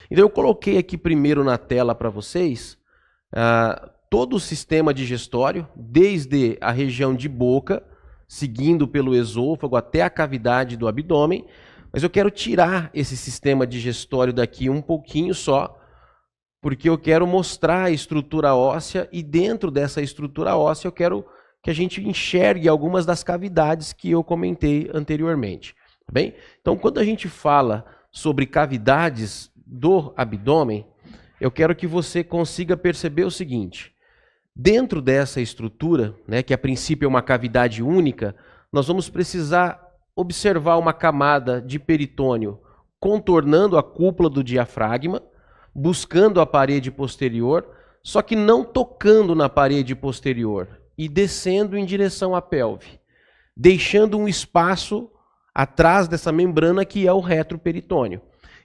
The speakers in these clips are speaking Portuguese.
Então eu coloquei aqui primeiro na tela para vocês todo o sistema digestório, desde a região de boca, seguindo pelo esôfago até a cavidade do abdômen, mas eu quero tirar esse sistema digestório daqui um pouquinho só, porque eu quero mostrar a estrutura óssea e dentro dessa estrutura óssea eu quero que a gente enxergue algumas das cavidades que eu comentei anteriormente. Tá bem? Então, quando a gente fala sobre cavidades do abdômen, eu quero que você consiga perceber o seguinte: dentro dessa estrutura, né, que a princípio é uma cavidade única, nós vamos precisar observar uma camada de peritônio contornando a cúpula do diafragma, buscando a parede posterior, só que não tocando na parede posterior e descendo em direção à pelve, deixando um espaço atrás dessa membrana que é o retroperitônio,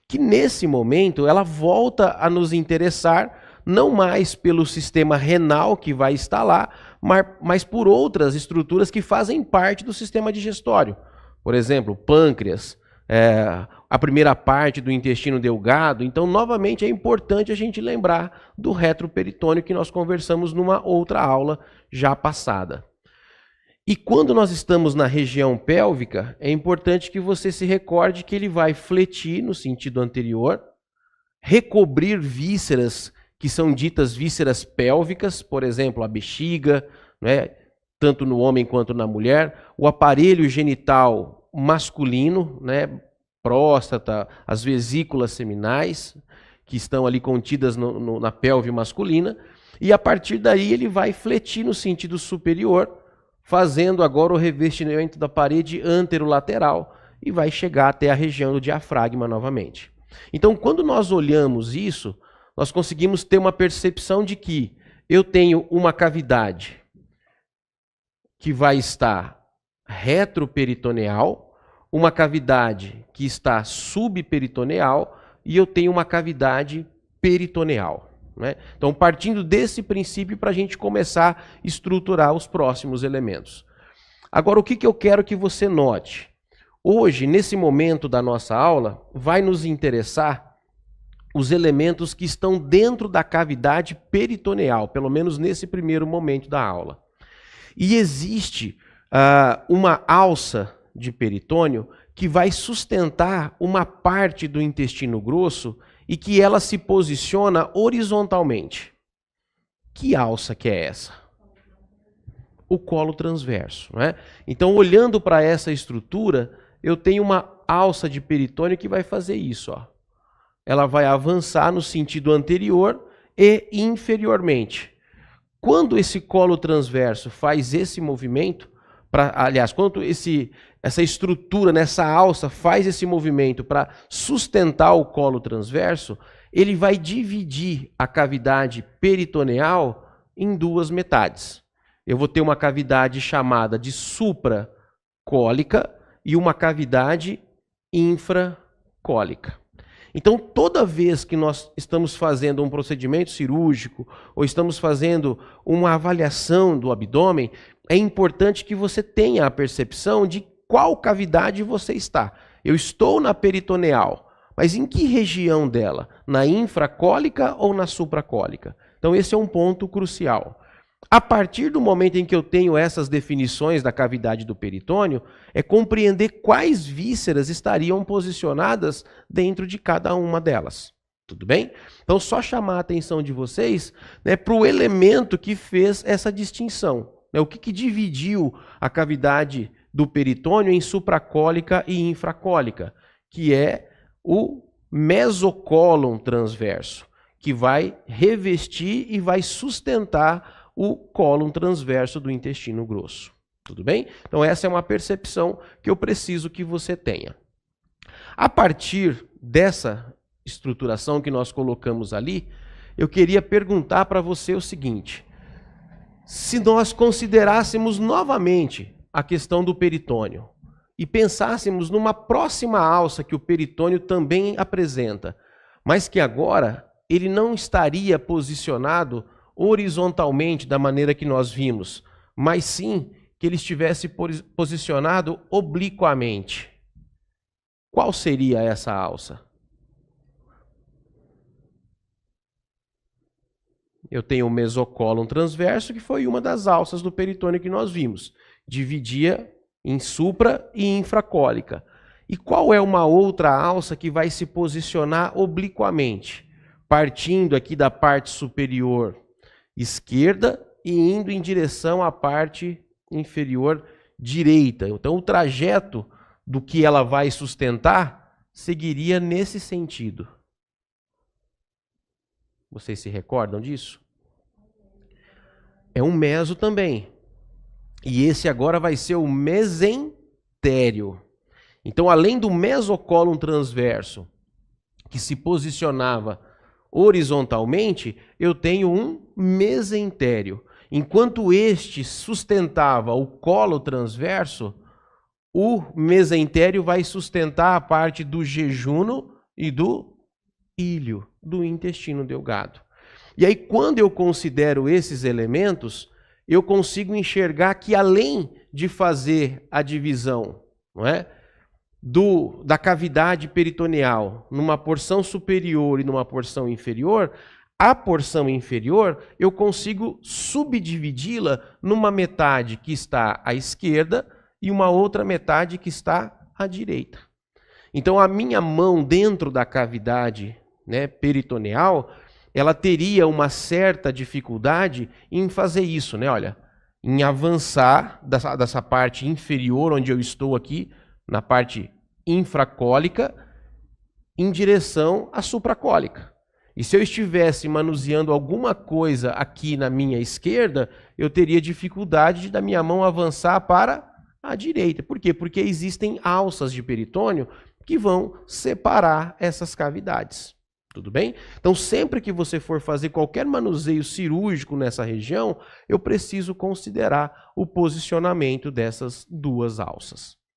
que nesse momento ela volta a nos interessar não mais pelo sistema renal que vai estar lá, mas por outras estruturas que fazem parte do sistema digestório. Por exemplo, pâncreas, a primeira parte do intestino delgado. Então, novamente, é importante a gente lembrar do retroperitônio que nós conversamos numa outra aula já passada. E quando nós estamos na região pélvica, é importante que você se recorde que ele vai fletir no sentido anterior, recobrir vísceras que são ditas vísceras pélvicas, por exemplo, a bexiga, né, tanto no homem quanto na mulher, o aparelho genital masculino, né, próstata, as vesículas seminais, que estão ali contidas na pelve masculina, e a partir daí ele vai fletir no sentido superior, fazendo agora o revestimento da parede anterolateral e vai chegar até a região do diafragma novamente. Então, quando nós olhamos isso, nós conseguimos ter uma percepção de que eu tenho uma cavidade que vai estar retroperitoneal, uma cavidade que está subperitoneal e eu tenho uma cavidade peritoneal. Né? Então, partindo desse princípio para a gente começar a estruturar os próximos elementos. Agora, o que eu quero que você note? Hoje, nesse momento da nossa aula, vai nos interessar os elementos que estão dentro da cavidade peritoneal, pelo menos nesse primeiro momento da aula. E existe uma alça de peritônio que vai sustentar uma parte do intestino grosso e que ela se posiciona horizontalmente. Que alça que é essa? O colo transverso. Né? Então, olhando para essa estrutura, eu tenho uma alça de peritônio que vai fazer isso. Ó. Ela vai avançar no sentido anterior e inferiormente. Quando esse colo transverso faz esse movimento, quando essa estrutura, nessa alça, faz esse movimento para sustentar o colo transverso, ele vai dividir a cavidade peritoneal em duas metades. Eu vou ter uma cavidade chamada de supracólica e uma cavidade infracólica. Então, toda vez que nós estamos fazendo um procedimento cirúrgico ou estamos fazendo uma avaliação do abdômen, é importante que você tenha a percepção de qual cavidade você está. Eu estou na peritoneal, mas em que região dela? Na infracólica ou na supracólica? Então, esse é um ponto crucial. A partir do momento em que eu tenho essas definições da cavidade do peritônio, é compreender quais vísceras estariam posicionadas dentro de cada uma delas. Tudo bem? Então, só chamar a atenção de vocês, né, para o elemento que fez essa distinção. Né, o que dividiu a cavidade do peritônio em supracólica e infracólica, que é o mesocólon transverso, que vai revestir e vai sustentar o cólon transverso do intestino grosso. Tudo bem? Então essa é uma percepção que eu preciso que você tenha. A partir dessa estruturação que nós colocamos ali, eu queria perguntar para você o seguinte: se nós considerássemos novamente a questão do peritônio e pensássemos numa próxima alça que o peritônio também apresenta, mas que agora ele não estaria posicionado horizontalmente da maneira que nós vimos, mas sim que ele estivesse posicionado obliquamente. Qual seria essa alça? eu tenho o mesocólon transverso, que foi uma das alças do peritônio que nós vimos. Dividia em supra e infracólica. E qual é uma outra alça que vai se posicionar obliquamente? Partindo aqui da parte superior esquerda e indo em direção à parte inferior direita. Então, o trajeto do que ela vai sustentar seguiria nesse sentido. Vocês se recordam disso? É um meso também. E esse agora vai ser o mesentério. Então, além do mesocólon transverso, que se posicionava horizontalmente, eu tenho um mesentério. Enquanto este sustentava o colo transverso, o mesentério vai sustentar a parte do jejuno e do íleo, do intestino delgado. E aí, quando eu considero esses elementos, eu consigo enxergar que, além de fazer a divisão, não é, da cavidade peritoneal numa porção superior e numa porção inferior, a porção inferior eu consigo subdividi-la numa metade que está à esquerda e uma outra metade que está à direita. Então, a minha mão dentro da cavidade, né, peritoneal, ela teria uma certa dificuldade em fazer isso, né? Olha, em avançar dessa parte inferior, onde eu estou aqui, na parte infracólica, em direção à supracólica. E se eu estivesse manuseando alguma coisa aqui na minha esquerda, eu teria dificuldade da minha mão avançar para a direita. Por quê? Porque existem alças de peritônio que vão separar essas cavidades. Tudo bem? Então, sempre que você for fazer qualquer manuseio cirúrgico nessa região, eu preciso considerar o posicionamento dessas duas alças.